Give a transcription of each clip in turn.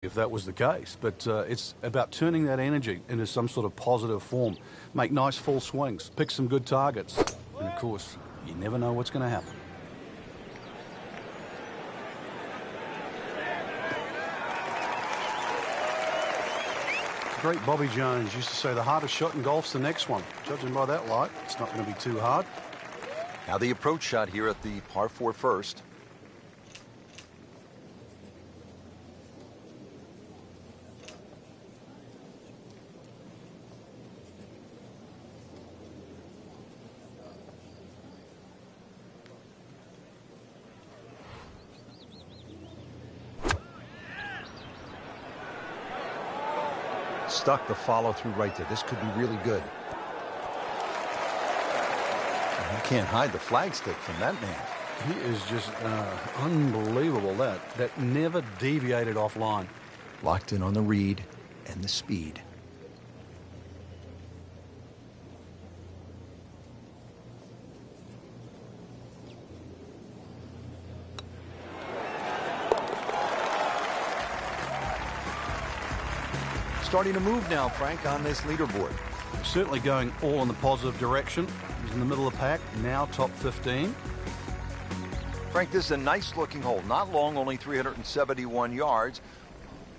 if that was the case, but it's about turning that energy into some sort of positive form. Make nice full swings, pick some good targets, and of course, you never know what's going to happen. Great Bobby Jones used to say the hardest shot in golf's the next one. Judging by that light, it's not going to be too hard. Now the approach shot here at the par 4 first. Stuck the follow through right there. This could be really good. You can't hide the flagstick from that man. He is just unbelievable. That never deviated offline. Locked in on the read and the speed. Starting to move now, Frank, on this leaderboard. Certainly going all in the positive direction. He's in the middle of the pack, now top 15. Frank, this is a nice-looking hole. Not long, only 371 yards,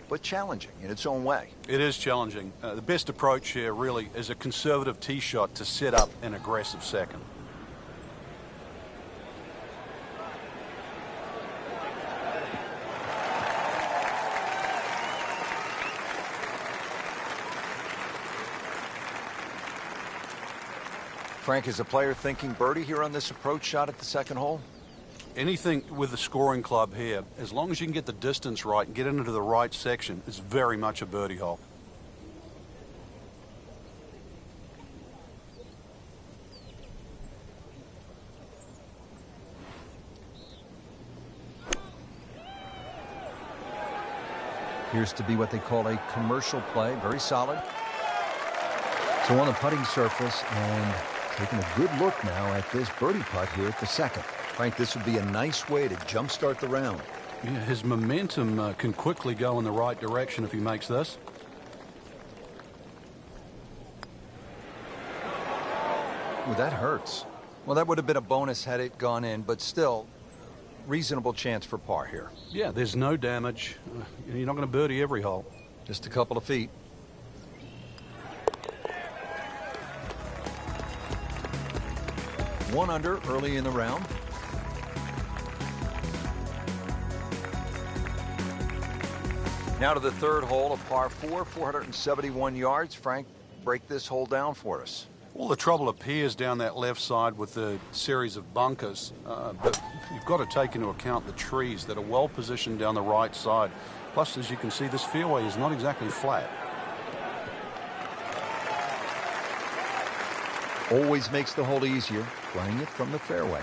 but challenging in its own way. It is challenging. The best approach here really is a conservative tee shot to set up an aggressive second. Frank, is a player thinking birdie here on this approach shot at the second hole? Anything with the scoring club here, as long as you can get the distance right and get into the right section, is very much a birdie hole. Appears to be what they call a commercial play. Very solid. So on the putting surface, and taking a good look now at this birdie putt here at the second. Frank, this would be a nice way to jumpstart the round. Yeah, his momentum can quickly go in the right direction if he makes this. Ooh, that hurts. Well, that would have been a bonus had it gone in, but still, reasonable chance for par here. Yeah, there's no damage. You're not going to birdie every hole. Just a couple of feet. One under early in the round. Now to the third hole, a par 4, 471 yards. Frank, break this hole down for us. Well, the trouble appears down that left side with the series of bunkers, but you've got to take into account the trees that are well positioned down the right side. Plus, as you can see, this fairway is not exactly flat. Always makes the hole easier, playing it from the fairway.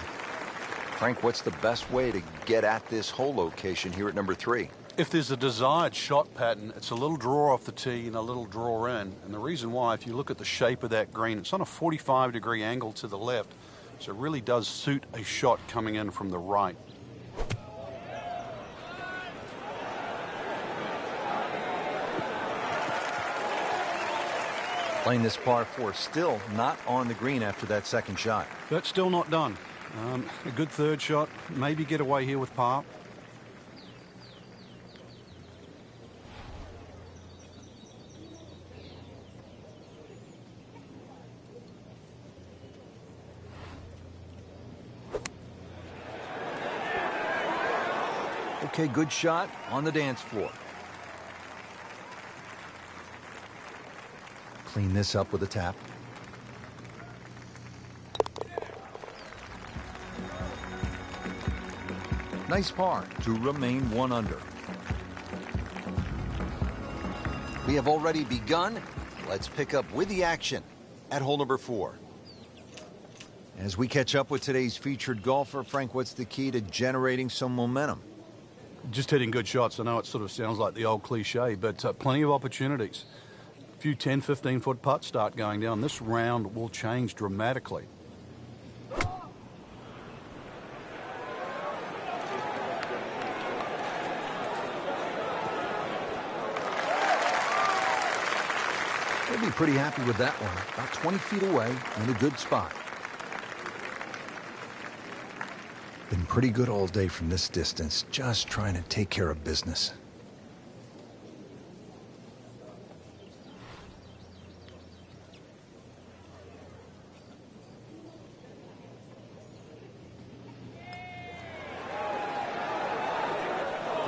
Frank, what's the best way to get at this hole location here at number 3? If there's a desired shot pattern, it's a little draw off the tee and a little draw in. And the reason why, if you look at the shape of that green, it's on a 45-degree angle to the left. So it really does suit a shot coming in from the right. Playing this par 4, still not on the green after that second shot. That's still not done. A good third shot, maybe get away here with par. Okay, good shot on the dance floor. Clean this up with a tap. Nice par to remain 1 under. We have already begun. Let's pick up with the action at hole number 4. As we catch up with today's featured golfer, Frank, what's the key to generating some momentum? Just hitting good shots. I know it sort of sounds like the old cliche, but plenty of opportunities. A few 10, 15-foot putts start going down. This round will change dramatically. He'll be pretty happy with that one. About 20 feet away in a good spot. Been pretty good all day from this distance, just trying to take care of business.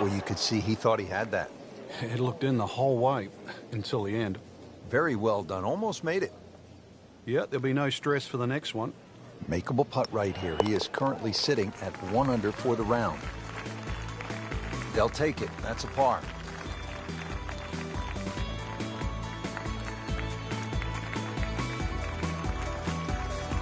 Well, you could see he thought he had that. It looked in the whole way until the end. Very well done. Almost made it. Yeah, there'll be no stress for the next one. Makeable putt right here. He is currently sitting at 1 under for the round. They'll take it. That's a par.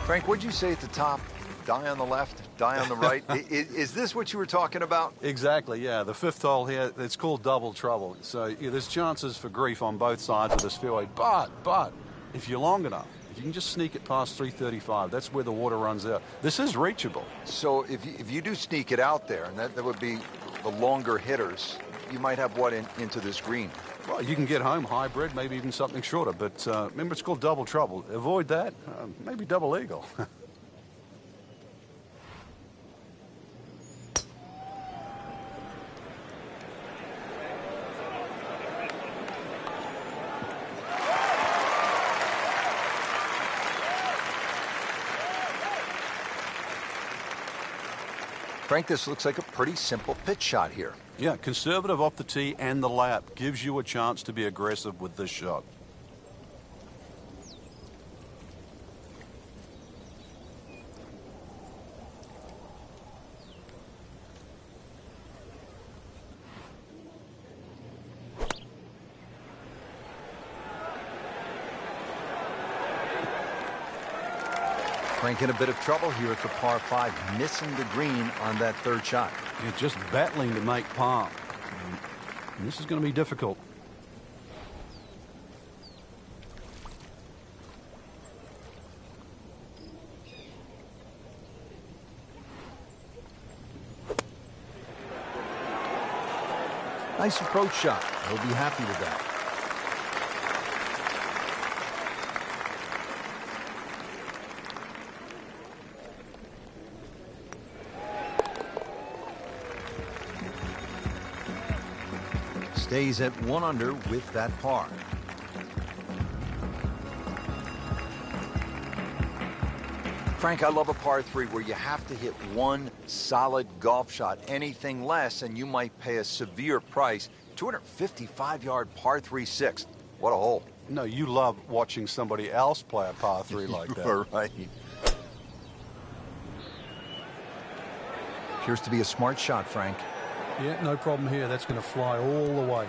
Frank, what'd you say at the top? Die on the left, die on the right. Is this what you were talking about? Exactly, yeah. The fifth hole here, it's called double trouble. So yeah, there's chances for grief on both sides of this fairway. But if you're long enough, if you can just sneak it past 335, that's where the water runs out. This is reachable. So if you do sneak it out there, and that would be the longer hitters, you might have what into this green? Well, you can get home hybrid, maybe even something shorter. But remember, it's called double trouble. Avoid that. Maybe double eagle. Frank, this looks like a pretty simple pitch shot here. Yeah, conservative off the tee and the lap gives you a chance to be aggressive with this shot. Frank in a bit of trouble here at the par 5, missing the green on that third shot. You're just battling to make par. And this is going to be difficult. Nice approach shot. He'll be happy with that. Stays at 1 under with that par. Frank, I love a par 3 where you have to hit one solid golf shot. Anything less, and you might pay a severe price. 255-yard par 3 sixth. What a hole. No, you love watching somebody else play a par 3 like that. You are right. Appears to be a smart shot, Frank. Yeah, no problem here. That's going to fly all the way.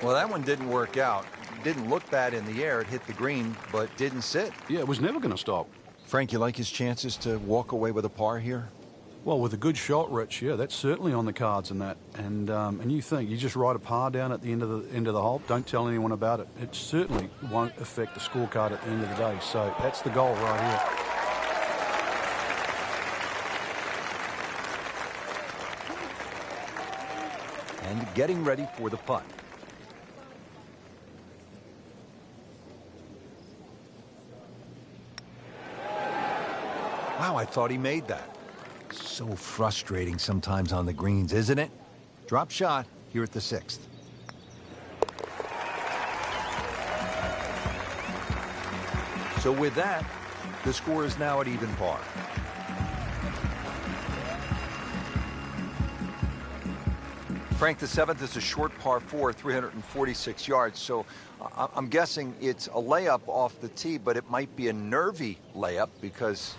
Well, that one didn't work out. Didn't look bad in the air. It hit the green, but didn't sit. Yeah, it was never going to stop. Frank, you like his chances to walk away with a par here? Well, with a good shot, Rich, yeah, that's certainly on the cards in that. And you think you just write a par down at the end of the hole. Don't tell anyone about it. It certainly won't affect the scorecard at the end of the day. So that's the goal right here. And getting ready for the putt. Wow, I thought he made that. So frustrating sometimes on the greens, isn't it? Drop shot here at the 6th. So with that, the score is now at even par. Frank, the 7th is a short par 4, 346 yards. So I'm guessing it's a layup off the tee, but it might be a nervy layup because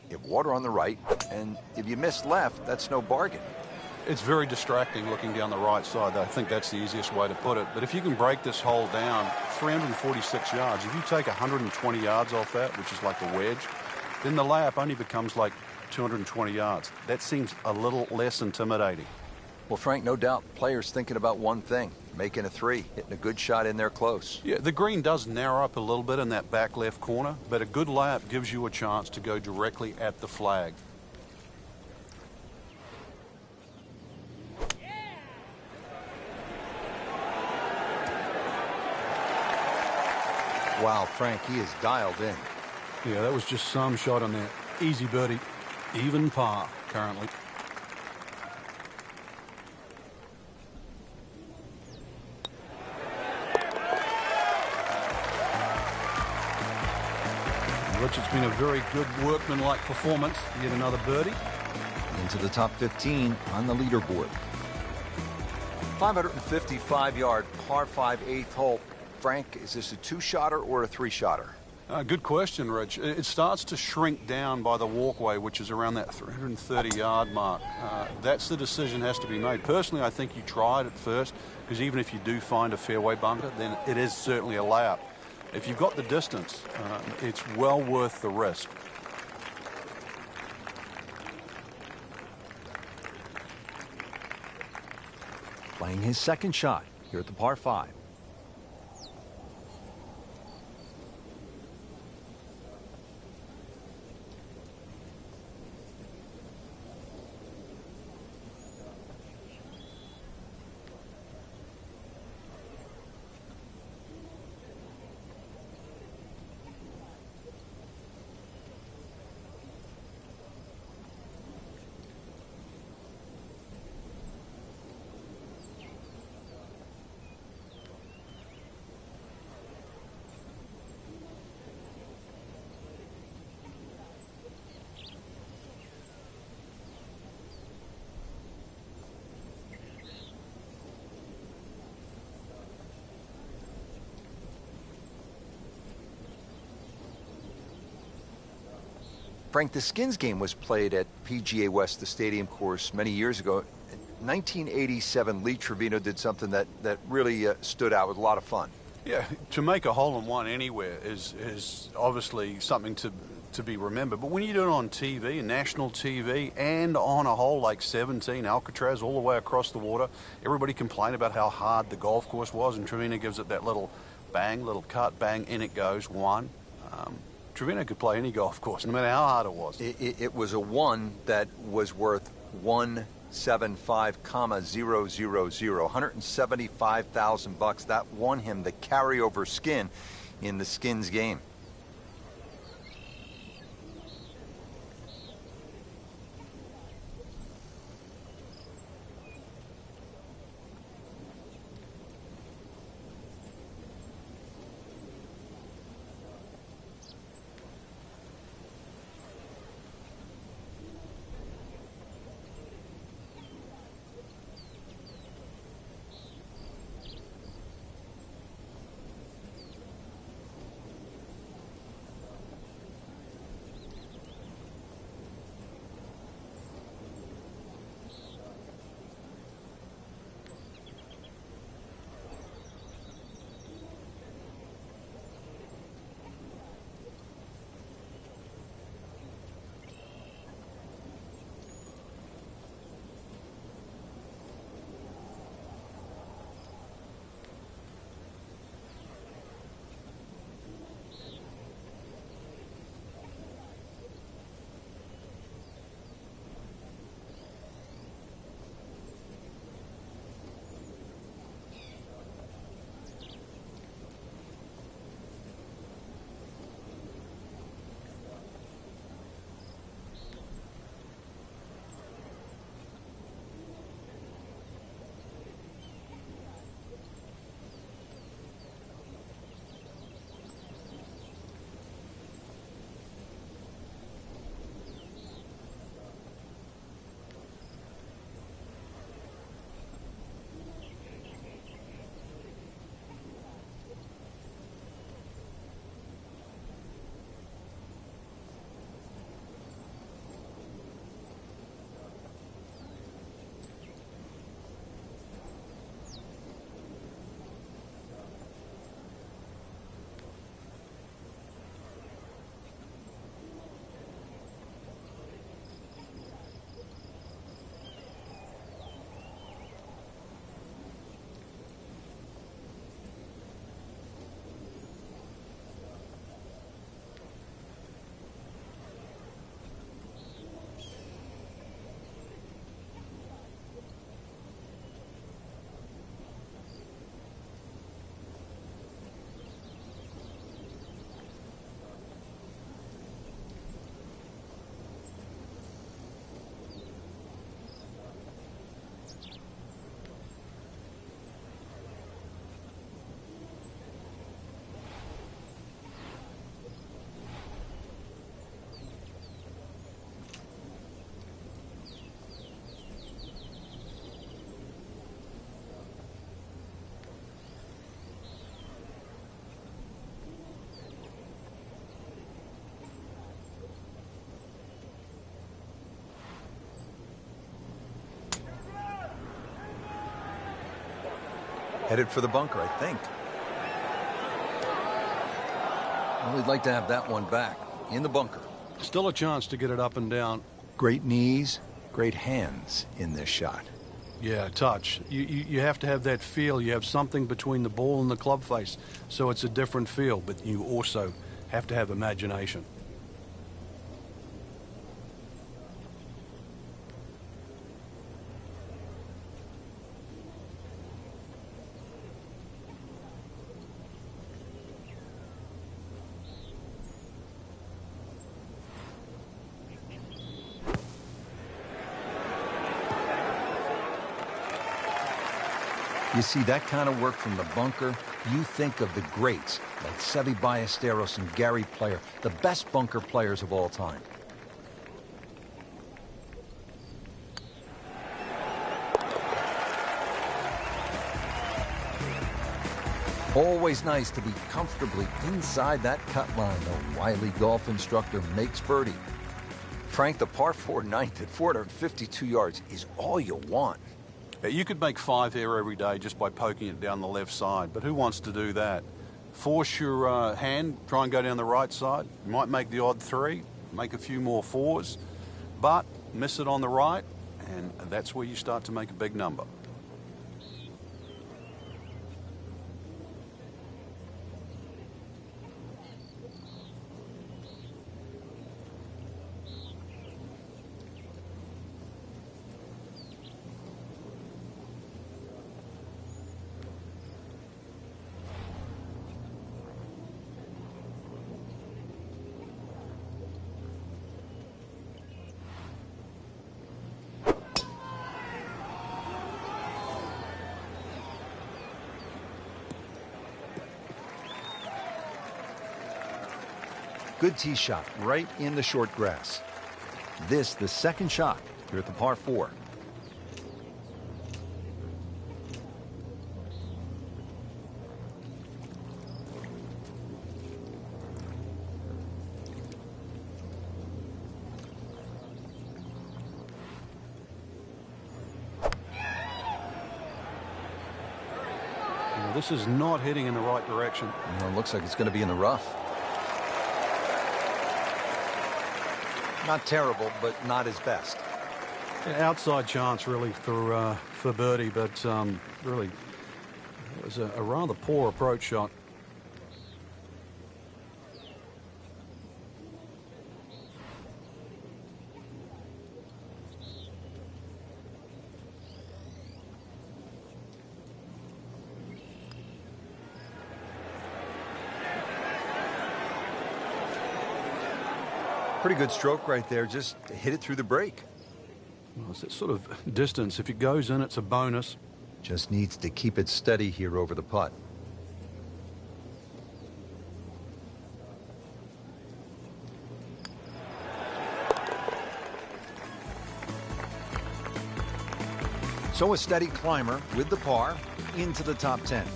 you have water on the right, and if you miss left, that's no bargain. It's very distracting looking down the right side. I think that's the easiest way to put it. But if you can break this hole down, 346 yards, if you take 120 yards off that, which is like a wedge, then the layup only becomes like 220 yards. That seems a little less intimidating. Well, Frank, no doubt players thinking about one thing, making a 3, hitting a good shot in there close. Yeah, the green does narrow up a little bit in that back left corner, but a good layup gives you a chance to go directly at the flag. Wow, Frank, he is dialed in. Yeah, that was just some shot on there. Easy birdie. Even par currently. Rich, it's been a very good workmanlike performance. Yet another birdie. Into the top 15 on the leaderboard. 555-yard par 5 eighth hole. Frank, is this a two-shotter or a three-shotter? Good question, Rich. It starts to shrink down by the walkway, which is around that 330-yard mark. That's the decision has to be made. Personally, I think you try it at first, because even if you do find a fairway bunker, then it is certainly a layup. If you've got the distance, it's well worth the risk. Playing his second shot here at the par 5. Frank, the skins game was played at PGA West, the stadium course, many years ago. In 1987, Lee Trevino did something that really stood out with a lot of fun. Yeah, to make a hole-in-one anywhere is obviously something to be remembered. But when you do it on TV, national TV, and on a hole like 17, Alcatraz, all the way across the water, everybody complained about how hard the golf course was, and Trevino gives it that little bang, little cut, bang, in it goes, one. Trevino could play any golf course, no matter how hard it was. It was a one that was worth 175,000, 175,000 bucks. That won him the carryover skin in the skins game. Headed for the bunker, I think. Well, we'd like to have that one back in the bunker. Still a chance to get it up and down. Great knees, great hands in this shot. Yeah, touch. You have to have that feel. You have something between the ball and the club face, so it's a different feel, but you also have to have imagination. You see that kind of work from the bunker, you think of the greats like Seve Ballesteros and Gary Player, the best bunker players of all time. Always nice to be comfortably inside that cut line. The wily golf instructor makes birdie. Frank, the par 4 ninth at 452 yards is all you want. You could make 5 here every day just by poking it down the left side, but who wants to do that? Force your hand, try and go down the right side. You might make the odd 3, make a few more 4s, but miss it on the right, and that's where you start to make a big number. Good tee shot right in the short grass. This, the second shot here at the par 4. This is not heading in the right direction. You know, it looks like it's going to be in the rough. Not terrible, but not his best. Outside chance, really, for birdie, but really, it was a rather poor approach shot. Pretty good stroke right there, just hit it through the break. Well, it's that sort of distance. If it goes in, it's a bonus. Just needs to keep it steady here over the putt. So a steady climber with the par into the top 10.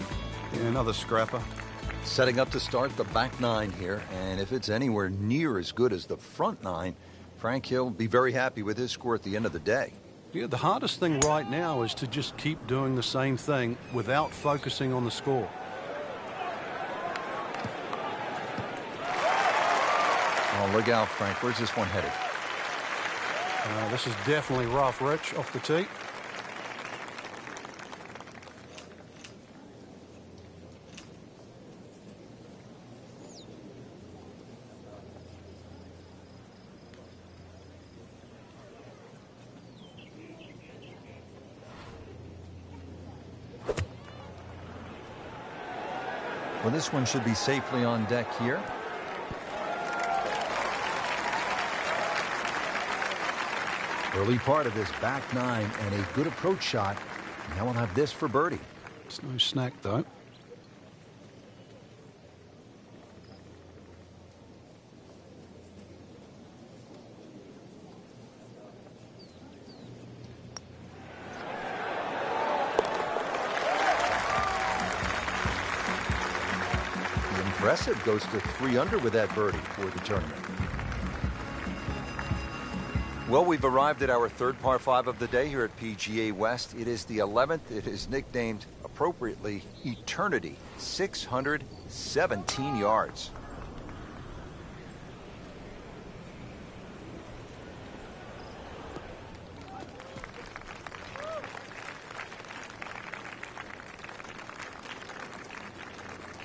Yeah, another scrapper. Setting up to start the back 9 here, and if it's anywhere near as good as the front 9, Frank Hill will be very happy with his score at the end of the day. Yeah, the hardest thing right now is to just keep doing the same thing without focusing on the score. Oh, look out, Frank. Where's this one headed? This is definitely rough, Rich, off the tee. Well, this one should be safely on deck here. Early part of this back 9 and a good approach shot. Now we'll have this for birdie. It's no snack, though. Impressive, goes to 3 under with that birdie for the tournament. Well, we've arrived at our third par 5 of the day here at PGA West. It is the 11th. It is nicknamed, appropriately, Eternity. 617 yards.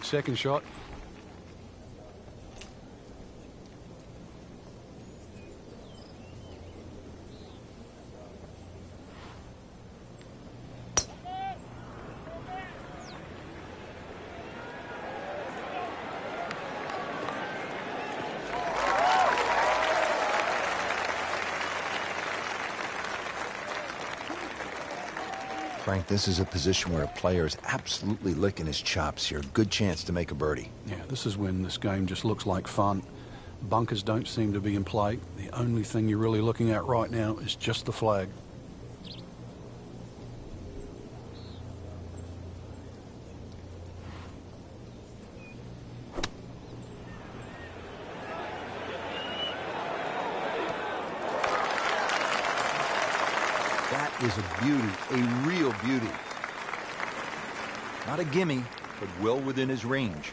Second shot. Frank, this is a position where a player is absolutely licking his chops here. Good chance to make a birdie. Yeah, this is when this game just looks like fun. Bunkers don't seem to be in play. The only thing you're really looking at right now is just the flag. That is a beauty, a real beauty. Not a gimme, but well within his range.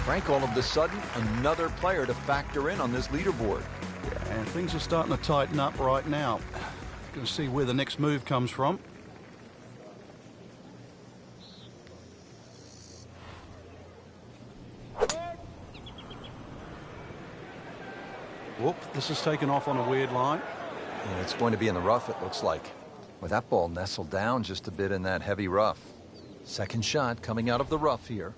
Frank, all of a sudden, another player to factor in on this leaderboard. And things are starting to tighten up right now. Going to see where the next move comes from. Whoop, this is taken off on a weird line. And it's going to be in the rough, it looks like. With that ball nestled down just a bit in that heavy rough. Second shot coming out of the rough here.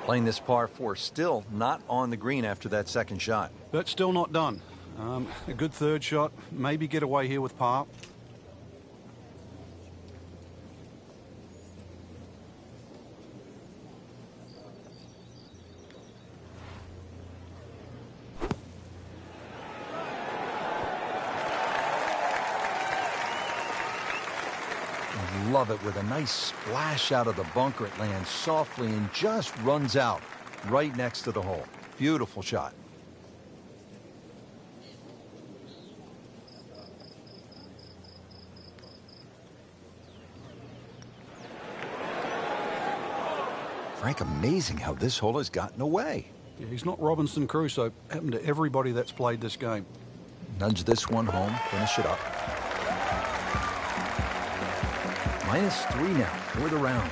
Playing this par 4, still not on the green after that second shot. But still not done. A good third shot. Maybe get away here with par. Love it with a nice splash out of the bunker. It lands softly and just runs out right next to the hole. Beautiful shot. Frank, amazing how this hole has gotten away. Yeah, he's not Robinson Crusoe. Happened to everybody that's played this game. Nudge this one home, finish it up. -3 now for the round.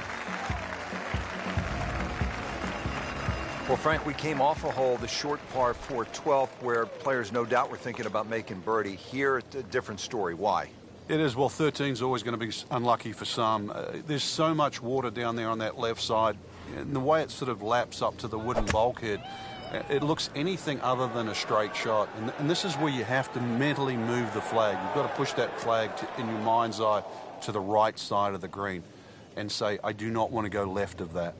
Well, Frank, we came off a hole, the short par 4 12th, where players no doubt were thinking about making birdie. Here, it's a different story. Why? It is. Well, 13's always going to be unlucky for some. There's so much water down there on that left side. And the way it sort of laps up to the wooden bulkhead, it looks anything other than a straight shot. And this is where you have to mentally move the flag. You've got to push that flag in your mind's eye to the right side of the green and say, I do not want to go left of that.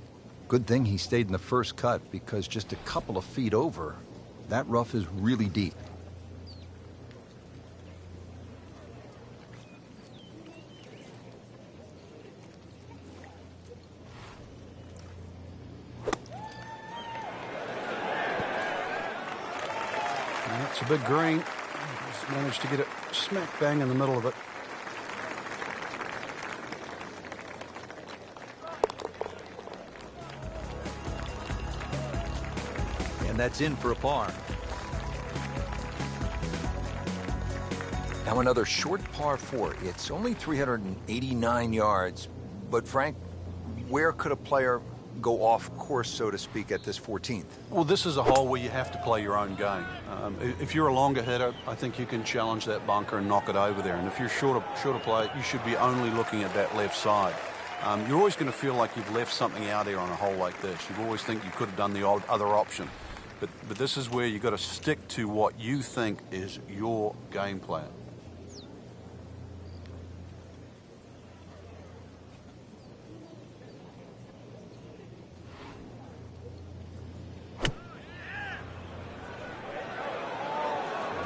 Good thing he stayed in the first cut, because just a couple of feet over, that rough is really deep. That's a big green. Just managed to get it smack bang in the middle of it. That's in for a par. Now another short par 4. It's only 389 yards. But Frank, where could a player go off course, so to speak, at this 14th? Well, this is a hole where you have to play your own game. If you're a longer hitter, I think you can challenge that bunker and knock it over there. And if you're shorter play, you should be only looking at that left side. You're always going to feel like you've left something out here on a hole like this. You always think you could have done the other option. But this is where you've got to stick to what you think is your game plan.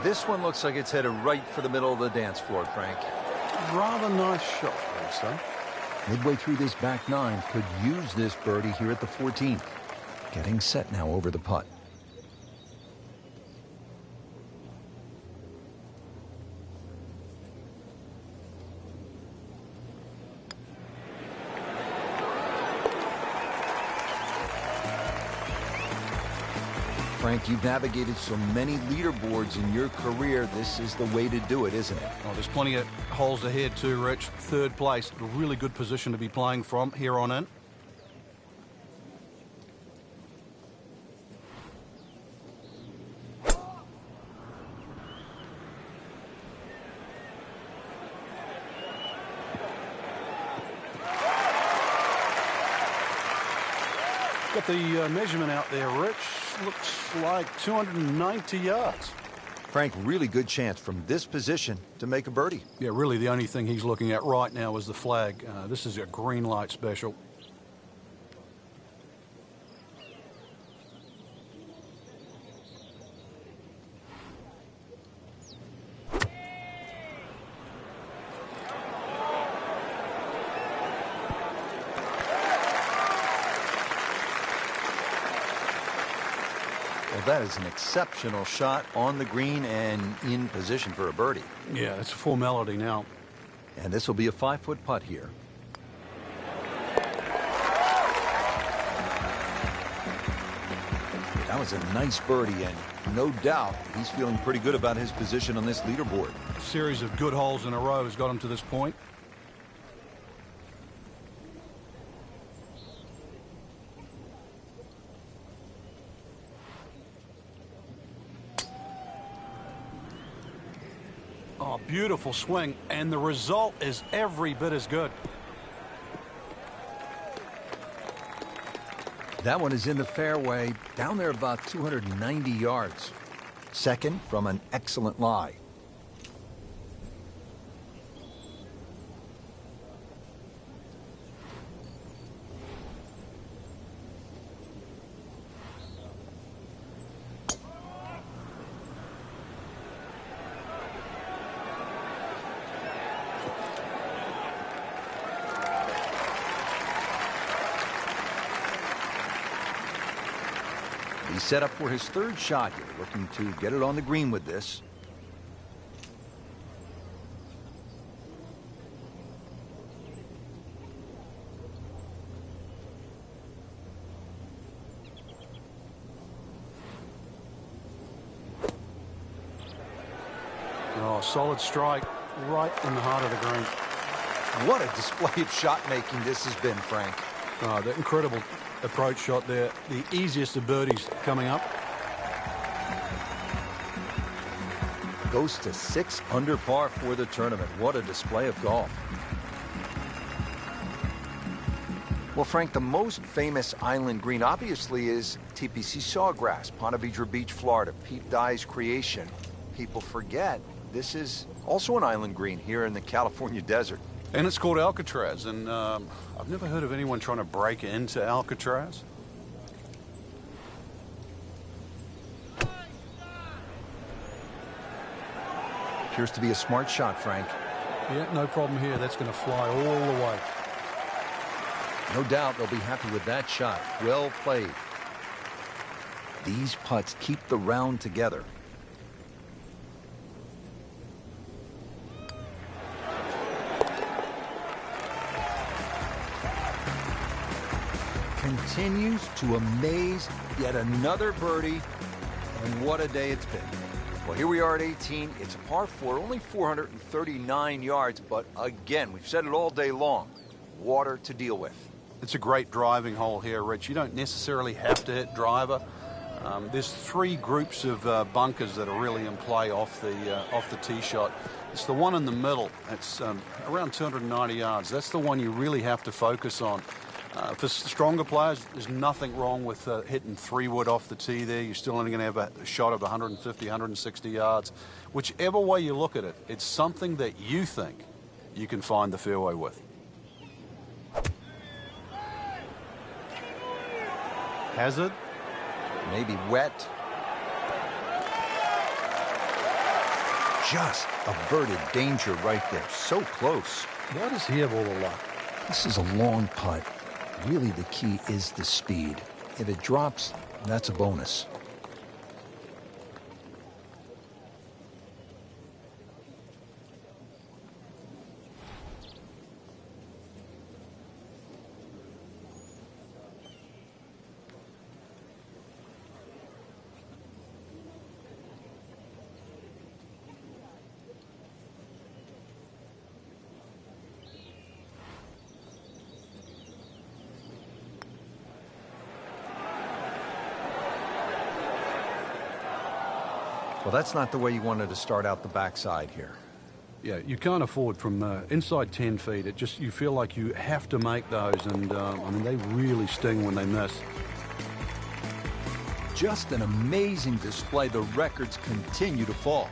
This one looks like it's headed right for the middle of the dance floor, Frank. Rather nice shot, I'd say. Midway through this back nine, could use this birdie here at the 14th. Getting set now over the putt. Frank, you've navigated so many leaderboards in your career. This is the way to do it, isn't it? Oh, there's plenty of holes ahead too, Rich. Third place, a really good position to be playing from here on in. Got the measurement out there, Rich. Looks like 290 yards. Frank, really good chance from this position to make a birdie. Yeah, really the only thing he's looking at right now is the flag. This is a green light special. Well, that is an exceptional shot on the green and in position for a birdie. Yeah, it's a formality now. And this will be a 5-foot putt here. That was a nice birdie, and no doubt he's feeling pretty good about his position on this leaderboard. A series of good holes in a row has got him to this point. Oh, beautiful swing, and the result is every bit as good. That one is in the fairway, down there about 290 yards. Second from an excellent lie. He's set up for his third shot here, looking to get it on the green with this. Oh, solid strike right in the heart of the green. What a display of shot making this has been, Frank. Oh, that incredible approach shot there. The easiest of birdies coming up. Goes to 6 under par for the tournament. What a display of golf. Well, Frank, the most famous island green obviously is TPC Sawgrass, Ponte Vedra Beach, Florida. Pete Dye's creation. People forget this is also an island green here in the California desert. And it's called Alcatraz, and I've never heard of anyone trying to break into Alcatraz. Appears to be a smart shot, Frank. Yeah, no problem here. That's going to fly all the way. No doubt they'll be happy with that shot. Well played. These putts keep the round together. Continues to amaze. Yet another birdie. And what a day it's been. Well, here we are at 18. It's a par 4, only 439 yards. But again, we've said it all day long. Water to deal with. It's a great driving hole here, Rich. You don't necessarily have to hit driver. There's 3 groups of bunkers that are really in play off the tee shot. It's the one in the middle. It's around 290 yards. That's the one you really have to focus on. For stronger players, there's nothing wrong with hitting 3-wood off the tee there. You're still only going to have a shot of 150, 160 yards. Whichever way you look at it, it's something that you think you can find the fairway with. Hazard. Maybe wet. Just averted danger right there. So close. Why does he have all the luck? This is a long putt. Really, the key is the speed. If it drops, that's a bonus. Well, that's not the way you wanted to start out the backside here. Yeah, you can't afford from inside 10 feet. It just, you feel like you have to make those, and I mean, they really sting when they miss. Just an amazing display. The records continue to fall.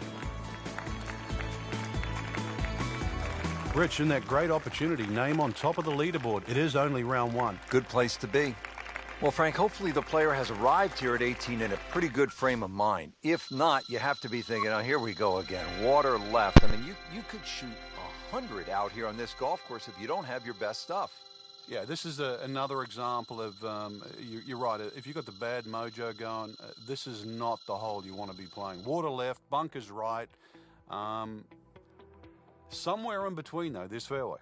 Rich, in that great opportunity, name on top of the leaderboard. It is only round 1. Good place to be. Well, Frank, hopefully the player has arrived here at 18 in a pretty good frame of mind. If not, you have to be thinking, oh, here we go again. Water left. I mean, you could shoot 100 out here on this golf course if you don't have your best stuff. Yeah, this is another example of, you're right, if you've got the bad mojo going, this is not the hole you want to be playing. Water left, bunkers right. Somewhere in between, though, this fairway.